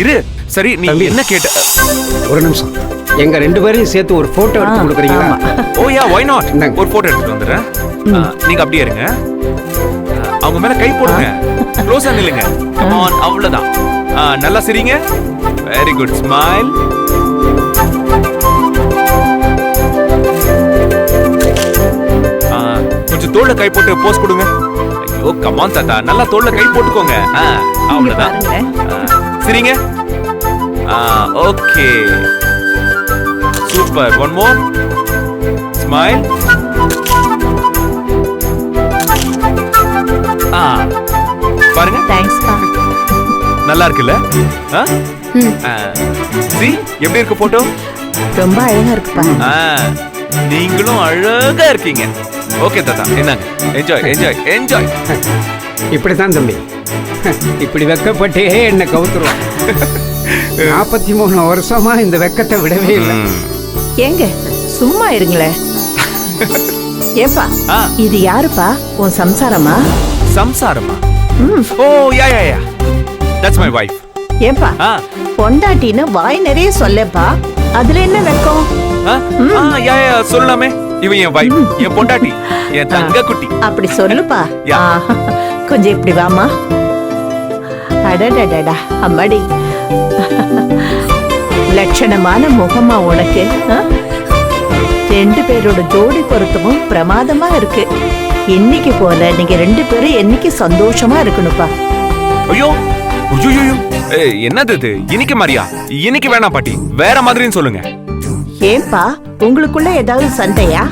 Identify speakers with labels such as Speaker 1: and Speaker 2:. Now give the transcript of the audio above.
Speaker 1: இரு. சரி, நீ என்ன கேட்ட?
Speaker 2: ஒரு நிமிஷம், எங்க 2 பேரையும் சேர்த்து ஒரு போட்டோ எடுத்து கொடுக்குறீங்களா?
Speaker 1: ஓ யா, why not? ஒரு போட்டோ எடுத்துட்டு வந்துடுறேன். நீங்க அப்படியே இருங்க. அவங்க மேல கை போடுங்க. க்ளோஸா நில்லுங்க. கம் ஆன், அவ்வளவுதான். நல்லா சிரிங்க. Very good, smile. கொஞ்சம் தோள்ல கை போட்டு போஸ் கொடுங்க. ஐயோ, கம் ஆன் தாத்தா, நல்லா தோள்ல கை போட்டுக்கோங்க. அவ்வளவுதான். சிரிங்க. Okay, super. One more. Smile. பாருங்க.
Speaker 3: தேங்க்ஸ் பா.
Speaker 1: நல்லா இருக்குல்ல? see, எப்படி இருக்கு போட்டோ?
Speaker 3: ரொம்ப அழகா இருக்குப்பா.
Speaker 1: நீங்களும் அழகா இருக்கீங்க. ஓகே தாத்தா, என்னங்க? Enjoy enjoy enjoy.
Speaker 2: இப்படித்தான் தம்பி, இப்படி வெக்கப்பட்டே என்ன கவுத்துருவான். 43 வருஷமா இந்த வெக்கத்தை விடவே இல்லை.
Speaker 3: ஏங்க சும்மா இருங்களே. ஏப்பா, இது யாருப்பா? உன் சம்சாரமா?
Speaker 1: சம்சாரமா? ஓ யா யா யா, தட்ஸ் மை வைஃப்.
Speaker 3: ஏப்பா, பொண்டாட்டின்னு வாய் நிறைய சொல்லப்பா, அதுல என்ன வெக்கம்?
Speaker 1: யா யா, சொல்லலாமே. இவன் என் வைஃப், என் பொண்டாட்டி, என் தங்க குட்டி.
Speaker 3: அப்படி சொல்லுப்பா. கொஞ்சம் இப்படி வாமா. அடடடடா, அம்மாடி, லட்சணமான முகமா உனக்கு. 2 பேரோட ஜோடி பொருத்தமும் பிரமாதமா இருக்கு. இன்னைக்கு போல நீங்க 2 பேரும் என்னைக்கு சந்தோஷமா இருக்கணும்ப்பா.
Speaker 1: ஐயோ ஐயோ, என்னது இது? இன்னைக்கு மாதிரியா? இன்னைக்கு வேணாம் பாட்டி, வேற மாதிரின்னு சொல்லுங்க.
Speaker 3: ஏன்பா, உங்களுக்குள்ள ஏதாவது சண்டையா?